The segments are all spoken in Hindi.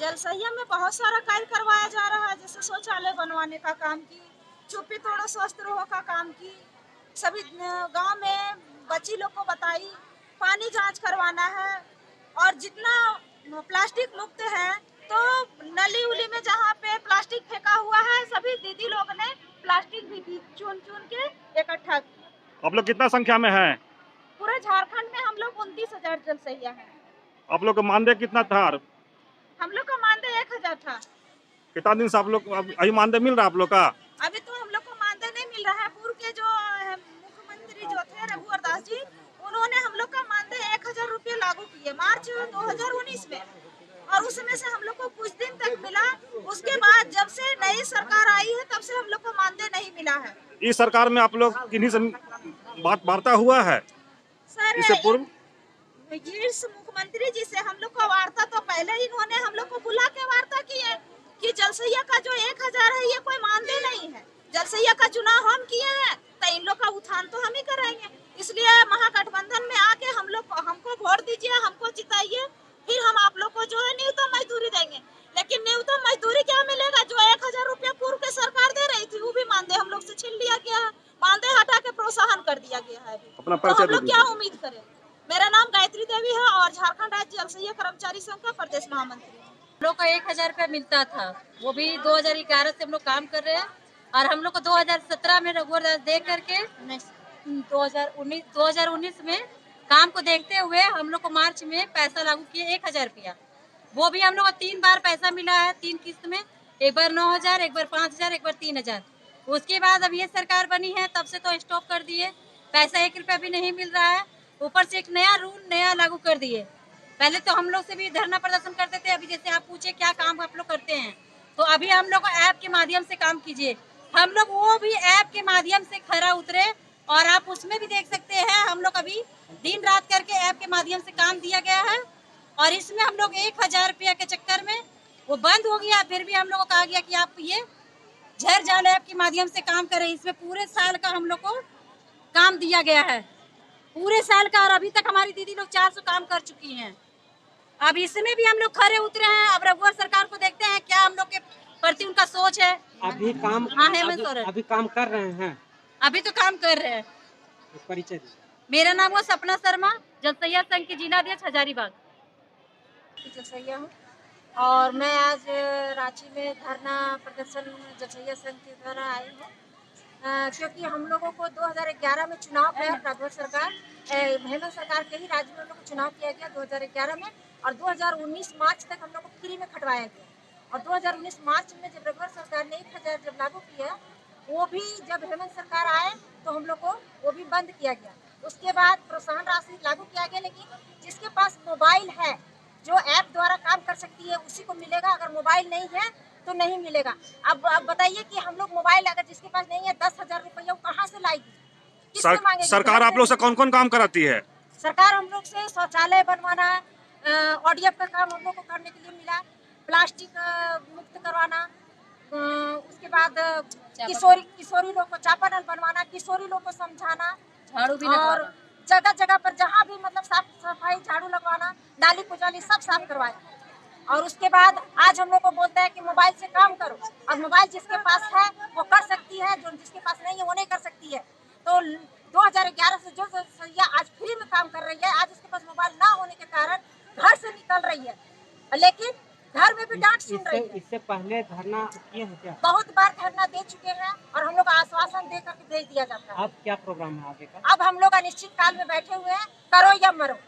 जल संयम में बहुत सारा कार्य करवाया जा रहा है, जैसे शौचालय बनवाने का काम की, चुप्पी तोड़ो स्वस्थ रहो का काम की, सभी गांव में बच्ची लोग को बताई, पानी जांच करवाना है। और जितना प्लास्टिक मुक्त है, तो नली उली में जहाँ पे प्लास्टिक फेंका हुआ है, सभी दीदी लोग ने प्लास्टिक भी चुन चुन के इकट्ठा किया। आप लोग कितना संख्या में हैं? पूरे झारखंड में हम लोग 29,000 जल सहिया है। आप लोग का मानदेय कितना था? हम लोग का मानदेय 1,000 था। कितना दिन से आप लोग अभी मानदेय मिल रहा है आप लोग का? अभी तो हम लोग को मानदेय नहीं मिल रहा है। पूर्व के जो मुख्यमंत्री जो थे रघुवर दास जी, उन्होंने हम लोग का मानदेय 1,000 रुपये लागू किए मार्च 2019 में, और उसमें से हम लोग को कुछ दिन तक मिला। उसके बाद जब से नई सरकार आई है, तब से हम लोग को मानदेय नहीं मिला है। इस सरकार में आप लोग किन्हीं से बात वार्ता हुआ है सर, इससे पूर्व? इस मुख्यमंत्री जी से हम लोग को वार्ता तो पहले ही इन्होंने हम लोग को बुला के वार्ता की है कि जलसैया का जो 1,000 है, ये कोई मानदेय नहीं है। जलसैया का चुनाव हम किए हैं, तो इन लोग का उत्थान तो हम ही कराएंगे। इसलिए महागठबंधन में आके हम लोग हमको वोट दीजिए, हमको जिताइए, फिर हम आप लोग को जो है न्यूनतम मजदूरी देंगे। लेकिन न्यूनतम मजदूरी क्या मिलेगा? जो 1,000 रुपया पूर्व के सरकार दे रही थी, वो भी मानदेय हम लोग से छीन लिया गया है। मानदेय हटा के प्रोत्साहन कर दिया गया है। अपना तो परिचय हम लोग क्या उम्मीद करें? मेरा नाम गायत्री देवी है और झारखंड राज्य जलसैया कर्मचारी संघ का प्रदेश महामंत्री हूँ। हम लोग को 1,000 रुपया मिलता था, वो भी 2011 से हम लोग काम कर रहे हैं। और हम लोग को 2017 में रघुवर दास दे करके 2019 में काम को देखते हुए हम लोग को मार्च में पैसा लागू किए 1,000 रुपया। वो भी हम लोग को 3 बार पैसा मिला है, 3 किस्त में, एक बार 9,000, एक बार 5,000, एक बार 3,000। उसके बाद अब ये सरकार बनी है, तब से तो स्टॉप कर दिए, पैसा 1 रुपया भी नहीं मिल रहा है। ऊपर से एक नया रूल नया लागू कर दिए। पहले तो हम लोग से भी धरना प्रदर्शन करते थे, अभी जैसे आप पूछे क्या काम आप लोग करते हैं, तो अभी हम लोग को ऐप के माध्यम से काम कीजिए। हम लोग वो भी ऐप के माध्यम से खरा उतरे, और आप उसमें भी देख सकते हैं हम लोग अभी दिन रात करके ऐप के माध्यम से काम दिया गया है। और इसमें हम लोग 1,000 रुपया के चक्कर में वो बंद हो गया, फिर भी हम लोग को कहा गया कि आप ये झर जाल ऐप के माध्यम से काम करें। इसमें पूरे साल का हम लोग को काम दिया गया है, पूरे साल का, और अभी तक हमारी दीदी लोग 400 काम कर चुकी हैं। अब इसमें भी हम लोग खरे उतरे हैं। अब रघुवर सरकार को देखते हैं क्या हम लोग के प्रति उनका सोच है। अभी काम अभी काम कर रहे हैं? अभी तो काम कर रहे हैं। परिचय दीजिए। मेरा नाम है सपना शर्मा, जलसैया संघ की जिला अध्यक्ष हजारीबाग जलसैया हूँ, और मैं आज रांची में धरना प्रदर्शन जलसैया संघ के द्वारा आई हूँ, क्योंकि हम लोगों को 2011 में चुनाव है, रघुवर सरकार हेमंत सरकार के ही राज्य में हम लोग को चुनाव किया गया 2011 में, और 2019 मार्च तक हम लोग को फ्री में खटवाया गया। और 2019 मार्च में जब रघुवर सरकार ने 1,000 जब लागू किया, वो भी जब हेमंत सरकार आए तो हम लोग को वो भी बंद किया गया। उसके बाद प्रोत्साहन राशि लागू किया गया, लेकिन जिसके पास मोबाइल है, जो ऐप द्वारा काम कर सकती है, उसी को मिलेगा। अगर मोबाइल नहीं है तो नहीं मिलेगा। अब बताइए कि हम लोग मोबाइल अगर जिसके पास नहीं है, 10,000 रुपया कहाँ से लाएगी, किससे मांगेगी? सरकार आप लोग से कौन कौन काम कराती है? सरकार हम लोग से शौचालय बनवाना, ODF का काम हम लोग को करने के लिए मिला, प्लास्टिक मुक्त करवाना, उसके बाद किशोरी लोग को चापानल बनवाना, किशोरी लोग को समझाना, झाड़ू भी और जगह जगह पर जहाँ भी मतलब साफ सफाई, झाड़ू लगवाना, नाली पुजाली सब साफ करवाया। और उसके बाद आज हम लोग को बोलता है कि मोबाइल से काम करो। और मोबाइल जिसके पास है वो कर सकती है, जो जिसके पास नहीं है वो नहीं कर सकती है। तो 2011 से जो सैया आज फ्री में काम कर रही है, आज उसके पास मोबाइल ना होने के कारण घर से निकल रही है, लेकिन घर में भी डांट सुन रही है। इससे पहले धरना किए हैं क्या? बहुत बार धरना दे चुके हैं, और हम लोग आश्वासन दे करके भेज दिया जाता है। अब क्या प्रोग्राम है आगे का? अब हम लोग अनिश्चित काल में बैठे हुए हैं, करो या मरो।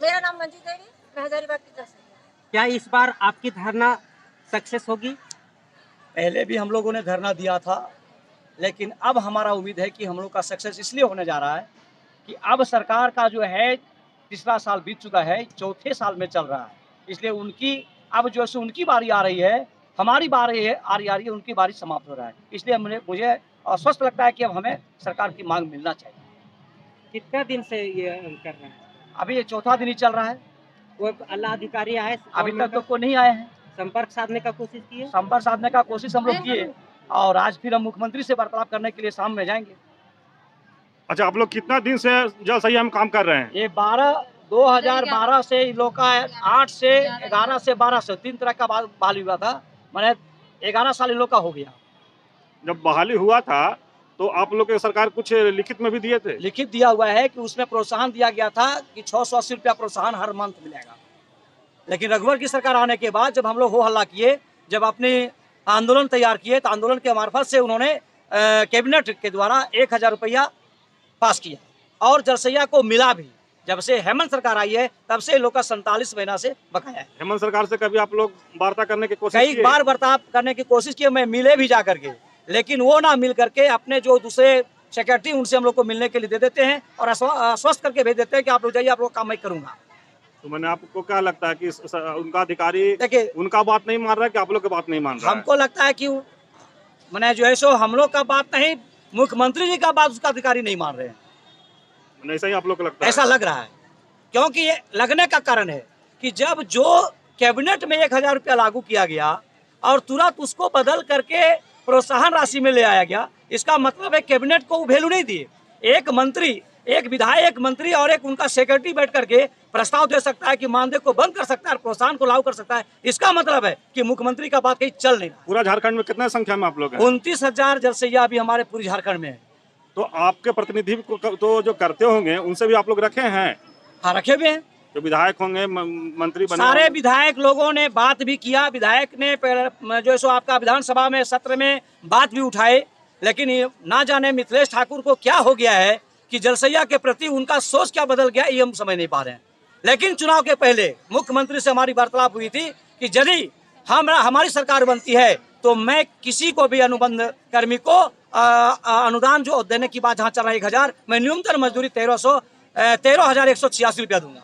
मेरा नाम मंजू देवी, मैं हजारीबाग की जलसैया। क्या इस बार आपकी धरना सक्सेस होगी? पहले भी हम लोगों ने धरना दिया था, लेकिन अब हमारा उम्मीद है कि हम लोग का सक्सेस इसलिए होने जा रहा है कि अब सरकार का जो है तीसरा साल बीत चुका है, चौथे साल में चल रहा है, इसलिए उनकी अब जो है उनकी बारी आ रही है, हमारी बारी आ रही है, उनकी बारी समाप्त हो रहा है। इसलिए मुझे स्वस्थ लगता है कि अब हमें सरकार की मांग मिलना चाहिए। कितना दिन से ये कर रहे हैं? अभी ये चौथा दिन ही चल रहा है। वो अल्लाह अधिकारी आए अभी तक तो कोई नहीं आए हैं। संपर्क साधने का कोशिश किए? संपर्क साधने का कोशिश हम लोग किए, और आज फिर हम मुख्यमंत्री से वार्तालाप करने के लिए शाम में जाएंगे। अच्छा, आप लोग कितना दिन से जलसैया में काम कर रहे हैं? ये 12 2012 से इन लोग का 8 से 11 से 12 से 3 तरह का बहाली हुआ था, मैंने 11 साल इन लोग का हो गया। जब बहाली हुआ था तो आप लोग के सरकार कुछ लिखित में भी दिए थे? लिखित दिया हुआ है कि उसमें प्रोत्साहन दिया गया था कि 680 रुपया प्रोत्साहन हर मंथ मिलेगा। लेकिन रघुवर की सरकार आने के बाद जब हम लोग हो हल्ला किए, जब अपने आंदोलन तैयार किए, तो आंदोलन के मार्फत से उन्होंने कैबिनेट के द्वारा 1000 रुपया पास किया और जरसैया को मिला भी। जब से हेमंत सरकार आई है तब से लोग का 47 महीना से बकाया है। हेमंत सरकार से कभी आप लोग वार्ता करने की कोशिश कई बार वार्ता करने की कोशिश की, मैं मिले भी जा करके, लेकिन वो ना मिल करके अपने जो दूसरे सेक्रेटरी उनसे हम लोग को मिलने के लिए दे देते हैं और आश्वस्त करके भेज देते हैं कि आप लोग जाइए, आप लोग काम मैं करूंगा। तो मैंने आपको क्या लगता है कि उनका अधिकारी देखिए, उनका बात नहीं मान रहा है कि आप लोग की बात नहीं मान रहा है? हमको लगता है कि मैंने जो है सो हम लोग का बात नहीं, मुख्यमंत्री जी का बात उसका अधिकारी नहीं मान रहे हैं। ऐसा ही आप लोग को लगता है? ऐसा लग रहा है, क्योंकि ये लगने का कारण है कि जब जो कैबिनेट में 1000 रुपया लागू किया गया और तुरंत उसको बदल करके प्रोत्साहन राशि में ले आया गया, इसका मतलब है कैबिनेट को वैल्यू नहीं दिए। एक मंत्री, एक विधायक मंत्री और एक उनका सेक्रेटरी बैठ करके प्रस्ताव दे सकता है कि मानदेय को बंद कर सकता है, प्रोत्साहन को लागू कर सकता है। इसका मतलब है कि मुख्यमंत्री का बात कहीं चल नहीं रहा। पूरा झारखंड में कितने संख्या में आप लोग हैं? 29,000 जरसैया अभी हमारे पूरे झारखंड में है। तो आपके प्रतिनिधि को तो जो करते होंगे उनसे भी आप लोग रखे हैं? हाँ, रखे हुए हैं। जो विधायक होंगे, मंत्री बने सारे होंगे। विधायक लोगों ने बात भी किया, विधायक ने जो सो आपका विधानसभा में सत्र में बात भी उठाए, लेकिन ना जाने मिथिलेश ठाकुर को क्या हो गया है कि जरसैया के प्रति उनका सोच क्या बदल गया, ये हम समझ नहीं पा रहे हैं। लेकिन चुनाव के पहले मुख्यमंत्री से हमारी वार्तालाप हुई थी कि यदि हमारी सरकार बनती है तो मैं किसी को भी अनुबंध कर्मी को अनुदान जो देने की बात जहाँ चल रहा है 1000, मैं न्यूनतम मजदूरी 13,186 रुपया दूंगा।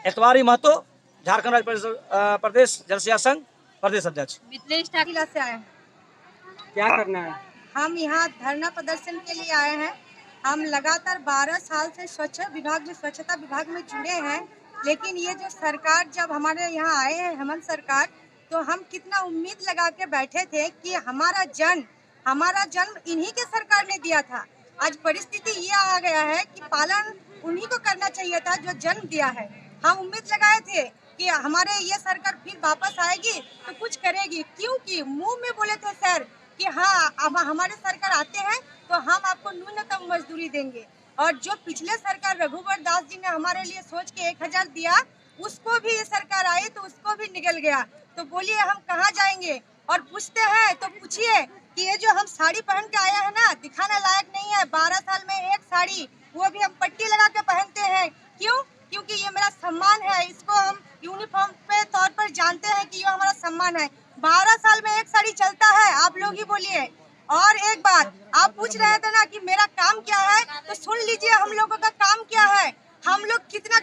एतवारी महतो, झारखंड राज्य प्रदेश जरसैया संघ प्रदेश अध्यक्ष। मिथिलेश ठाकुर से आए हैं। क्या करना है? हम यहाँ धरना प्रदर्शन के लिए आए हैं। हम लगातार 12 साल से स्वच्छता विभाग में जुड़े हैं, लेकिन ये जो सरकार जब हमारे यहाँ आए हैं हेमंत सरकार, तो हम कितना उम्मीद लगा के बैठे थे कि हमारा जन्म इन्हीं के सरकार ने दिया था। आज परिस्थिति ये आ गया है कि पालन उन्हीं को करना चाहिए था जो जन्म दिया है। हम उम्मीद लगाए थे कि हमारे ये सरकार फिर वापस आएगी तो कुछ करेगी, क्योंकि मुंह में बोले थे सर कि हाँ अब हमारे सरकार आते हैं तो हम आपको न्यूनतम मजदूरी देंगे। और जो पिछले सरकार रघुवर दास जी ने हमारे लिए सोच के 1000 दिया, उसको भी ये सरकार आई तो उसको भी निकल गया। तो बोलिए हम कहाँ जाएंगे? और पूछते हैं तो पूछिए कि ये जो हम साड़ी पहन के आए हैं ना, दिखाने लायक नहीं है। 12 साल में एक साड़ी, वो भी हम पट्टी लगा के पहनते हैं। क्यों? क्योंकि ये मेरा सम्मान है। इसको हम यूनिफॉर्म पे तौर पर जानते हैं कि ये हमारा सम्मान है। 12 साल में एक साड़ी चलता है, आप लोग ही बोलिए। और एक बात, आप पूछ रहे थे ना कि मेरा काम क्या है, तो सुन लीजिए हम लोगों का काम क्या है। हम लोग कितना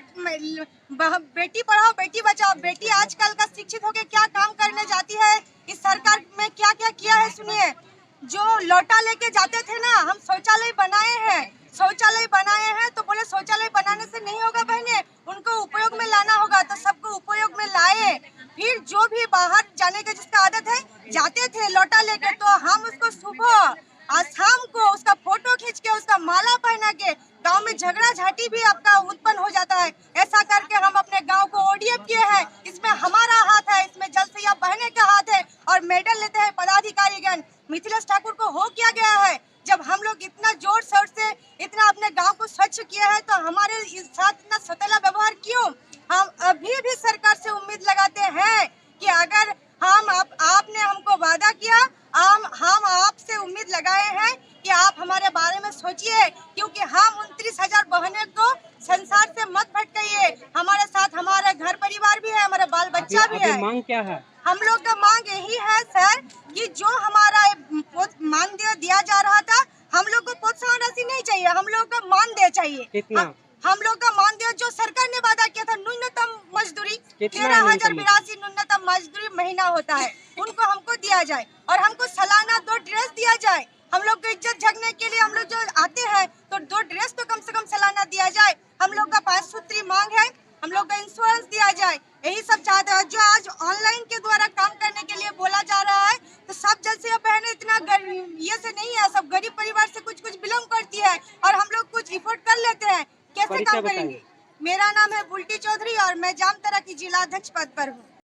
बेटी पढ़ाओ बेटी बचाओ, बेटी आजकल का शिक्षित होकर क्या काम करने जाती है, इस सरकार में क्या क्या किया है सुनिए। जो लौटा लेके जाते थे ना, हम शौचालय बनाए हैं तो बोले शौचालय बनाने से नहीं होगा बहने, उनको उपयोग में लाना होगा, तो सबको उपयोग में लाए। फिर जो भी बाहर जाने का जिसका आदत है जाते थे लौटा लेके, तो हम उसको सुबह और शाम को उसका फोटो खींच के उसका माला पहना के गांव में झगड़ा झाटी भी आपका उत्पन्न हो जाता है। ऐसा करके हम अपने गांव को ओडीएफ किए हैं। इसमें हमारा हाथ है, इसमें जलसैया बहने का हाथ है और मेडल लेते हैं पदाधिकारीगण। मिथिलेश ठाकुर को हो क्या गया है? जब हम लोग इतना जोर शोर से इतना अपने गांव को स्वच्छ किया है तो हमारे साथ इतना सौतेला व्यवहार क्यों? हम अभी भी सरकार से उम्मीद लगाते हैं कि अगर आपने हमको वादा किया, हम आपसे उम्मीद लगाए हैं कि आप हमारे बारे में सोचिए, क्योंकि हम 29,000 बहनों को संसार से मत भटकाइए। हमारे साथ हमारा घर परिवार भी है, हमारा बाल बच्चा भी है। मांग क्या है? हम लोग का मांग यही है सर कि जो हमारा मानदेय दिया जा रहा था, हम लोग को प्रोत्साहन राशि नहीं चाहिए, हम लोग का मानदेय चाहिए। कितना? हम लोग का मानदेय जो सरकार ने वादा किया था, न्यूनतम मजदूरी 13,082 न्यूनतम मजदूरी महीना होता है, उनको हमको दिया जाए और हमको सालाना 2 ड्रेस दिया जाए। हम लोग को इज्जत झगने के लिए हम लोग जो आते हैं तो 2 ड्रेस तो कम से कम सालाना दिया जाए। हम लोग का 5 सूत्री मांग है, हम लोग का इंश्योरेंस दिया जाए, यही सब चाहते हैं। जो आज ऑनलाइन के द्वारा काम करने के लिए बोला जा रहा है, तो सब जलसैया बहनें इतना ये से नहीं है, सब गरीब परिवार से कुछ बिलोंग करती है और हम लोग कुछ इफोर्ड कर लेते हैं। कैसे परिचय काम बताइए। करेंगे। मेरा नाम है बुल्टी चौधरी और मैं जामताड़ा की जिला अध्यक्ष पद पर हूँ।